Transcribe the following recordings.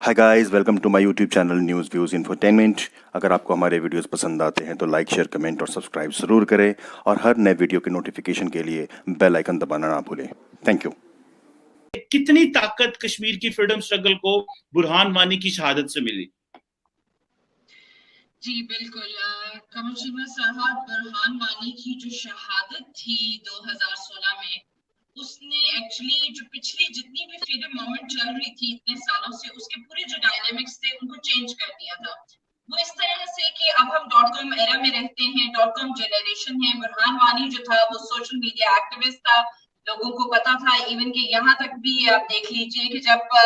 Hi guys, welcome to my YouTube channel news views infotainment. अगर आपको हमारे videos पसंद आते हैं तो लाइक शेयर कमेंट और सब्सक्राइब ज़रूर करें और हर नए वीडियो के नोटिफिकेशन के लिए बेल आइकन दबाना ना भूलें। Thank you. कितनी ताकत कश्मीर की फ्रीडम स्ट्रगल को बुरहान वानी की शहादत से मिली? जी बिल्कुल। कमर शीमा साहब, बुरहान वानी की जो शहादत थी 2016 में, उसने एक्चुअली जो पिछली जितनी भी फ्रीडम मूवमेंट चल रही थी इतने सालों से, उसके पूरे जो डायनेमिक्स थे उनको चेंज कर दिया था। वो इस तरह से कि अब हम .com एरा में रहते हैं, .com जनरेशन है। बुरहान वानी जो था वो सोशल मीडिया एक्टिविस्ट था, लोगों को पता था। इवन कि यहाँ तक भी आप देख लीजिए कि जब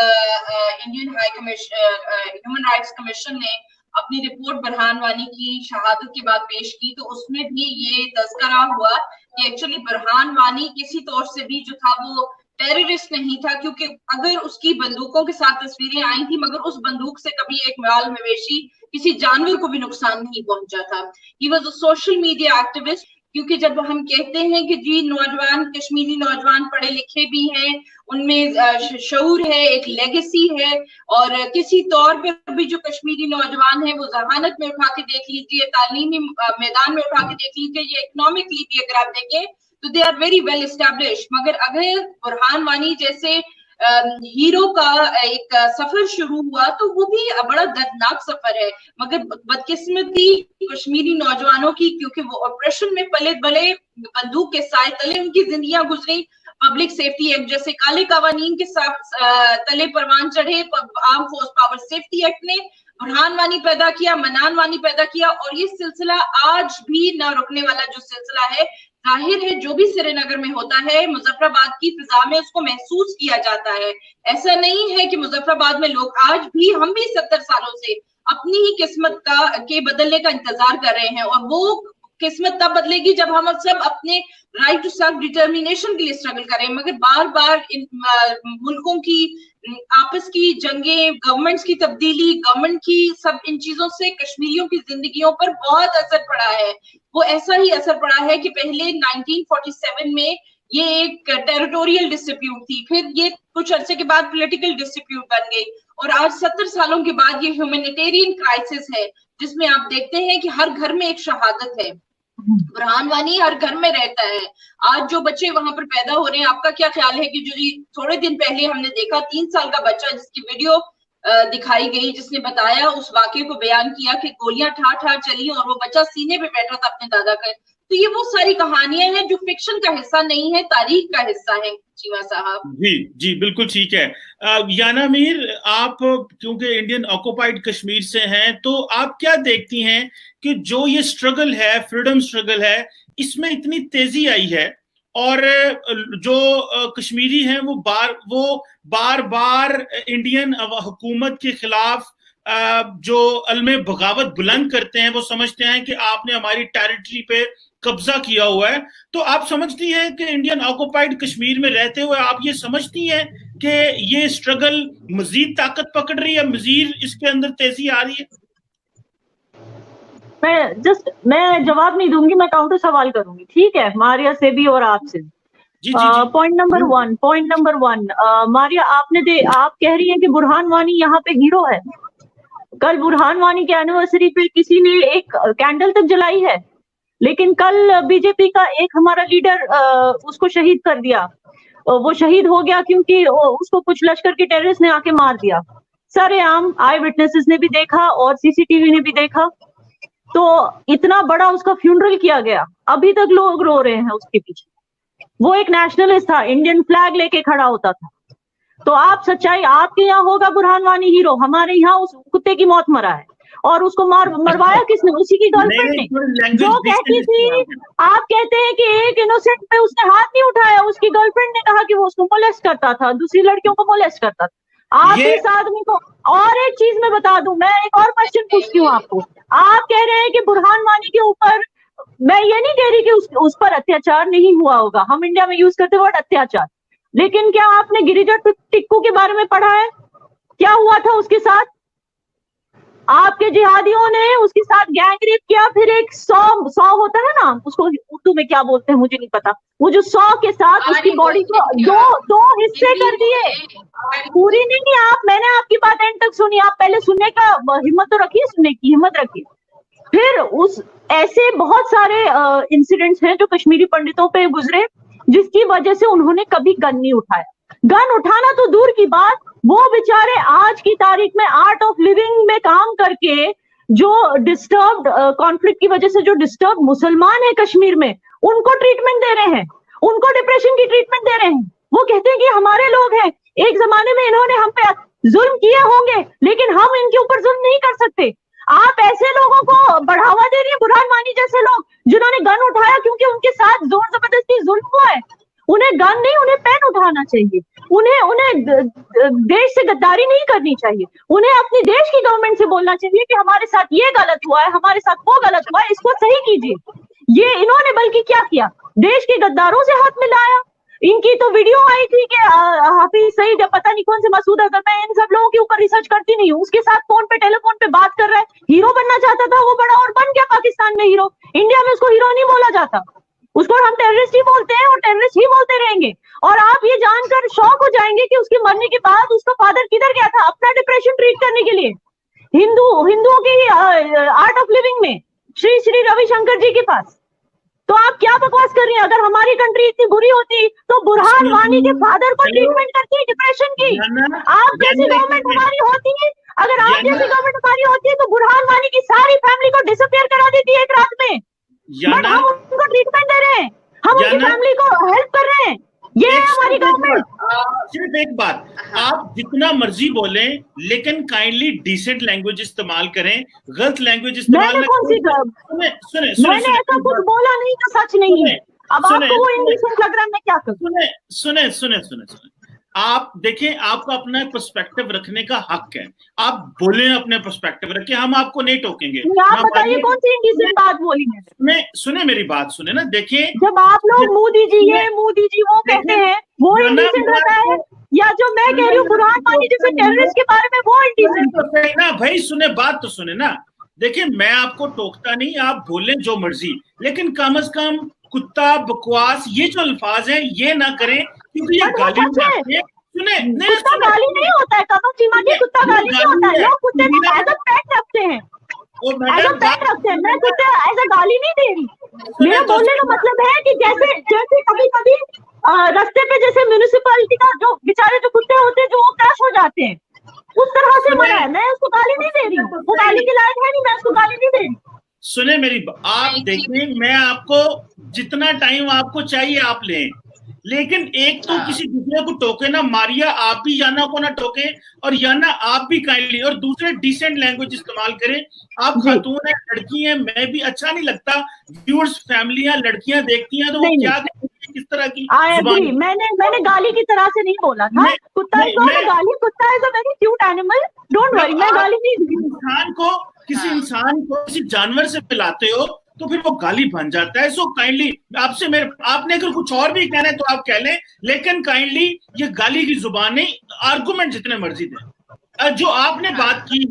Indian high commission human rights commission ने अपनी रिपोर्ट बुरहान वानी की शहादत के बाद पेश की, तो उसमें भी ये तज़किरा हुआ कि एक्चुअली बुरहान वानी किसी तौर से भी जो था वो टेररिस्ट नहीं था, क्योंकि अगर उसकी बंदूकों के साथ तस्वीरें आई थी, मगर उस बंदूक से कभी एक माल मवेशी किसी जानवर को भी नुकसान नहीं पहुंचा था। He was a social media activist. क्योंकि जब हम कहते हैं कि जी नौजवान, कश्मीरी नौजवान पढ़े लिखे भी हैं, उनमें शऊर है, एक लेगेसी है, और किसी तौर पर भी जो कश्मीरी नौजवान है वो जहानत में उठा के देख लीजिए, तालीमी मैदान में उठा के देख लीजिए, ये इकोनॉमिकली भी अगर आप देखें तो they are very well establish. मगर अगर बुरहान वानी जैसे हीरो का एक सफर शुरू हुआ तो वो भी बड़ा दर्दनाक सफर है। मगर बदकिस्मती कश्मीरी नौजवानों की, क्योंकि वो ऑपरेशन में पले बले बंदूक के साए तले उनकी जिंदगियां गुजरी। पब्लिक सेफ्टी एक्ट जैसे काले कवानीन के साथ तले परवान चढ़े। Arm force power safety act ने बुरहान वानी पैदा किया, मनान वानी पैदा किया, और ये सिलसिला आज भी न रुकने वाला जो सिलसिला है। जाहिर है जो भी श्रीनगर में होता है, मुजफ्फराबाद की फिजा में उसको महसूस किया जाता है। ऐसा नहीं है कि मुजफ्फराबाद में लोग, आज भी हम भी 70 सालों से अपनी ही किस्मत के बदलने का इंतजार कर रहे हैं, और वो किस्मत तब बदलेगी जब हम सब अपने राइट टू सेल्फ डिटर्मिनेशन के लिए स्ट्रगल करें। मगर बार बार इन मुल्कों की आपस की जंगें, गवर्नमेंट्स की तब्दीली, गवर्नमेंट की सब इन चीजों से कश्मीरियों की जिंदगियों पर बहुत असर पड़ा है। वो ऐसा ही असर पड़ा है कि पहले 1947 में ये एक टेरिटोरियल डिस्प्यूट थी, फिर ये कुछ अरसे के बाद पॉलिटिकल डिस्प्यूट बन गई, और आज 70 सालों के बाद ये ह्यूमैनिटेरियन क्राइसिस है, जिसमें आप देखते हैं कि हर घर में एक शहादत है। बुरहान वानी हर घर में रहता है। आज जो बच्चे वहां पर पैदा हो रहे हैं, आपका क्या ख्याल है कि जो जी थोड़े दिन पहले हमने देखा 3 साल का बच्चा जिसकी वीडियो दिखाई गई, जिसने बताया, उस वाकये को बयान किया कि गोलियां ठार ठार चली और वो बच्चा सीने पे बैठा था अपने दादा का। तो ये वो सारी कहानियां हैं जो फिक्शन का हिस्सा नहीं है, तारीख का हिस्सा है। चीमा साहब जी जी, बिल्कुल ठीक है। याना मीर, आप क्योंकि इंडियन ऑक्युपाइड कश्मीर से हैं, तो आप क्या देखती हैं कि जो ये स्ट्रगल है, फ्रीडम स्ट्रगल है, इसमें इतनी तेजी आई है, और जो कश्मीरी हैं वो बार बार इंडियन हुकूमत के खिलाफ जो अलमे बगावत बुलंद करते हैं, वो समझते हैं कि आपने हमारी टेरिटरी पे कब्जा किया हुआ है। तो आप समझती हैं कि इंडियन ऑक्युपाइड कश्मीर में रहते हुए आप ये समझती हैं कि ये स्ट्रगल मजीद ताकत पकड़ रही है, मजीद इसके अंदर तेजी आ रही है? मैं जवाब नहीं दूंगी, मैं काउंटर सवाल करूंगी, ठीक है, मारिया से भी और आपसे। पॉइंट नंबर वन, मारिया, आप कह रही हैं कि बुरहान वानी यहाँ पे हीरो है। कल बुरहान वानी के एनिवर्सरी पे किसी ने एक कैंडल तक जलाई है, लेकिन कल बीजेपी का एक हमारा लीडर उसको शहीद कर दिया। वो शहीद हो गया क्योंकि उसको कुछ लश्कर के टेररिस्ट ने आके मार दिया। सारे आम आई विटनेसेस ने भी देखा और सीसीटीवी ने भी देखा। तो इतना बड़ा उसका फ्यूनरल किया गया, अभी तक लोग रो रहे हैं उसके पीछे। वो एक नेशनलिस्ट था, इंडियन फ्लैग लेके खड़ा होता था। तो आप सच्चाई, आपके यहाँ होगा बुरहान वानी हीरो, हमारे यहाँ उस कुत्ते की मौत मरा है, और उसको मरवाया किसने? उसी की गर्लफ्रेंड ने, जो कहती थी, आप कहते हैं कि एक इनोसेंट पे उसने हाथ नहीं उठाया, उसकी गर्लफ्रेंड ने कहा कि वो उसको मोलेस्ट करता था, दूसरी लड़कियों को मोलेस्ट करता था। आप इस आदमी को, और एक चीज मैं बता दूं, मैं एक और क्वेश्चन पूछती हूँ आपको। आप कह रहे हैं कि बुरहान वानी के ऊपर, मैं ये नहीं कह रही कि उस पर अत्याचार नहीं हुआ होगा, हम इंडिया में यूज करते वर्ड अत्याचार, लेकिन क्या आपने गिरिजा टिक्कू के बारे में पढ़ा है? क्या हुआ था उसके साथ? आपके जिहादियों ने उसके साथ गैंग रेप किया, फिर एक 100 होता है ना, उसको उर्दू में क्या बोलते हैं मुझे नहीं पता, वो जो 100 के साथ उसकी बॉडी को दो हिस्से कर दिए। पूरी नहीं, मैंने आपकी बात एंड तक सुनी, आप पहले सुनने का हिम्मत तो रखिए, सुनने की हिम्मत रखिए। फिर उस ऐसे बहुत सारे इंसिडेंट्स हैं जो कश्मीरी पंडितों पे गुजरे, जिसकी वजह से उन्होंने कभी गन नहीं उठाया। गन उठाना तो दूर की बात, वो बेचारे आज की तारीख में आर्ट ऑफ लिविंग में काम करके जो डिस्टर्ब्ड कॉन्फ्लिक्ट की वजह से जो डिस्टर्ब मुसलमान है कश्मीर में, उनको ट्रीटमेंट दे रहे हैं, उनको डिप्रेशन की ट्रीटमेंट दे रहे हैं। वो कहते हैं कि हमारे लोग हैं, एक जमाने में इन्होंने हम पे जुल्म किए होंगे, लेकिन हम इनके ऊपर जुल्म नहीं कर सकते। आप ऐसे लोगों को बढ़ावा दे रही है, बुरहान वानी जैसे लोग जिन्होंने गन उठाया क्योंकि उनके साथ जोर जबरदस्ती जुल्म हुआ है। उन्हें गन नहीं, उन्हें पेन उठाना चाहिए। उन्हें देश से गद्दारी नहीं करनी चाहिए। उन्हें अपनी देश की गवर्नमेंट से बोलना चाहिए कि हमारे साथ ये गलत हुआ है, हमारे साथ वो गलत हुआ है, इसको सही कीजिए। ये इन्होंने बल्कि क्या किया, देश के गद्दारों से हाथ मिलाया। इनकी तो वीडियो आई थी कि हाफिज सईद या पता नहीं कौन से मसूद अजहर, मैं इन सब लोगों के ऊपर रिसर्च करती नहीं हूँ, उसके साथ फोन पे टेलीफोन पे बात कर रहा है, हीरो बनना चाहता था वो बड़ा, और बन गया पाकिस्तान में हीरो। इंडिया में उसको हीरो नहीं बोला जाता, उसको हम टेररिस्ट ही बोलते हैं और टेररिस्ट ही बोलते रहेंगे। और आप ये जानकर शॉक हो जाएंगे कि उसके मरने के बाद उसका फादर किधर गया था अपना डिप्रेशन ट्रीट करने के लिए, हिंदुओं की आर्ट ऑफ लिविंग में श्री श्री रविशंकर जी के पास। तो आप क्या बकवास कर रही हैं? अगर हमारी कंट्री इतनी बुरी होती तो बुरहान वानी के फादर को ट्रीटमेंट करती डिप्रेशन की। आप जैसी गवर्नमेंट हमारी होती है, अगर आप जैसी गवर्नमेंट हमारी होती है तो बुरहान वानी की सारी फैमिली को डिसअपियर करा देती है एक रात में। बट हम उनको ट्रीटमेंट दे रहे हैं, हम उनकी फैमिली को हेल्प कर रहे हैं, ये है हमारी गवर्नमेंट। सिर्फ एक बात, आप जितना मर्जी बोलें लेकिन काइंडली डिसेंट लैंग्वेज इस्तेमाल करें, गलत लैंग्वेज इस्तेमाल न करें। मैंने ऐसा कुछ बोला नहीं तो सच नहीं है। अब आपको वो इंडिसेंट लग रहा है, मैं क्या करूं? सुने आप देखें, आपको अपना पर्सपेक्टिव रखने का हक है, आप बोले अपने पर्सपेक्टिव रखें, हम आपको नहीं टोकेंगे। आप बताइए कौन सी इंडिसेंट बात बोली है? सुने मेरी बात, सुने ना, देखिए जब आप लोग मोदी जी वो कहते हैं वो इंडिसेंट होता है, या जो मैं कह रही हूँ बुरहान वानी जैसे टेररिस्ट के बारे में वो इंडिसेंट ना? भाई सुने, बात तो सुने ना। देखिए मैं आपको टोकता नहीं, आप बोलें जो मर्जी, लेकिन कम से कम कुत्ता, बकवास, ये जो अल्फाज हैं ये ना करें, क्योंकि ये गाली है। सुने, कुत्ता गाली नहीं होता है, कमल चीमा जी, कुत्ता गाली नहीं होता है। लोग कुत्ते को एज अ पेट रखते हैं, एज अ पेट रखते हैं। मैं कुत्ते एज अ गाली नहीं दे रही। मेरा बोलने का मतलब है कि जैसे कभी रास्ते पे जैसे म्युनिसिपैलिटी का जो बेचारे जो कुत्ते होते हैं जो वो क्रश हो जाते हैं, उस तरह से मरा है। मैं उसको गाली नहीं दे रही हूँ, वो गाली के लायक है नहीं, मैं उसको गाली नहीं दे रही। सुने मेरी, आप देखें, मैं आपको जितना टाइम आपको चाहिए आप लें, लेकिन एक तो किसी दूसरे को टोके ना। मारिया आप भी याना को ना टोके, और याना आप भी काइंडली, और दूसरे डिसेंट लैंग्वेज इस्तेमाल करें। आप खातून है, लड़की है, मैं भी अच्छा नहीं लगता, व्यूअर्स फैमिलियां लड़कियां देखती हैं तो वो क्या किस तरह की जुबान। मैंने गाली की तरह से नहीं बोला था। कुत्ता गाली, कुत्ता is a very cute animal, don't worry, मैं गाली नहीं दी। किसी इंसान को किसी जानवर से पिलाते हो तो फिर वो गाली बन जाता है। सो काइंडली आपसे आपने अगर कुछ और भी कहना है तो आप कह लें, लेकिन काइंडली ये गाली की जुबान नहीं, आर्गुमेंट जितने मर्जी दें। जो आपने बात की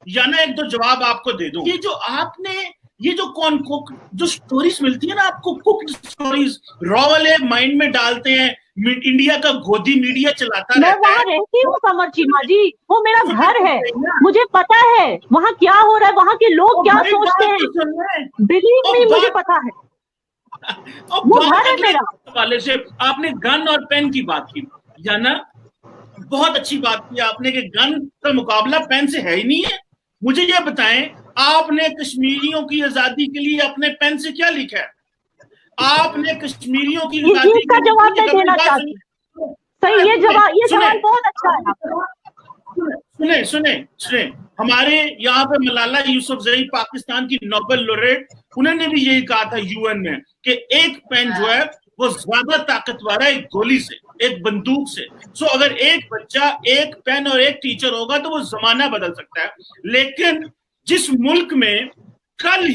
याना एक दो जवाब आपको दे दूं। ये जो आपने ये जो स्टोरीज मिलती है ना आपको, कुक्ड स्टोरीज, रॉ वाले माइंड में डालते हैं, इंडिया का गोदी मीडिया चलाता रहता है। मैं वहाँ रहती हूँ कमर चीमा जी, वो मेरा घर है, मुझे पता है वहाँ क्या हो रहा है, वहाँ के लोग क्या सोचते हैं, बिलीव मी, मुझे पता है, वो घर है मेरा। वाले से आपने गन और पेन की बात की, या ना, बहुत अच्छी बात की आपने कि गन का मुकाबला पेन से है ही नहीं है। मुझे ये बताएं, आपने कश्मीरियों की आजादी के लिए अपने पेन से क्या लिखा है? आपने कश्मीरियों की आजादी का जवाब मैं देना चाहती हूँ। सही, ये सवाल बहुत अच्छा है। सुने, हमारे यहाँ पे मलाला यूसुफजई, पाकिस्तान की नोबेल लॉरेट, उन्होंने भी यही कहा था यूएन में कि एक पेन जो है वो ज्यादा ताकतवर है एक गोली से, एक बंदूक से। सो अगर एक बच्चा, एक पेन और एक टीचर होगा तो वो जमाना बदल सकता है। लेकिन जिस मुल्क में कल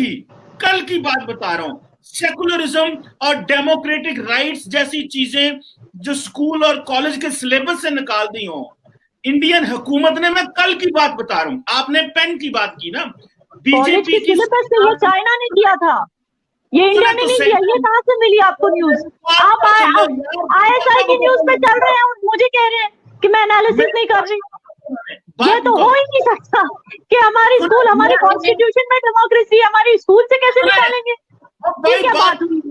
की बात बता रहा हूं, सेकुलरिज्म और डेमोक्रेटिक राइट्स जैसी चीजें जो स्कूल और कॉलेज के सिलेबस से निकाल दी हो, इंडियन हुकूमत ने, मैं कल की बात बता रहा हूँ, आपने पेन की बात की ना, कॉलेज के सिलेबस से ये चाइना ने किया था, ये इंडिया ने नहीं किया। ये कहाँ से मिली आपको न्यूज? आप ISI की न्यूज पे चल रहे हैं और मुझे कह रहे हैं कि मैं एनालिसिस नहीं कर रही हूँ। ये तो हो ही नहीं सकता कि हमारी स्कूल, हमारे कॉन्स्टिट्यूशन में डेमोक्रेसी, हमारी स्कूल से कैसे निकालेंगे? ये क्या बात हुई?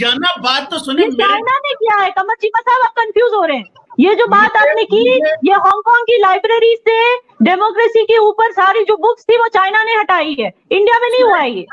याना बात तो सुनिए, चाइना ने किया है। कमर चीमा साहब, आप कंफ्यूज हो रहे हैं। ये जो बात आपने की, ये हांगकांग की लाइब्रेरी से डेमोक्रेसी के ऊपर सारी जो बुक्स थी वो चाइना ने हटाई है, इंडिया में नहीं हुआ है ये।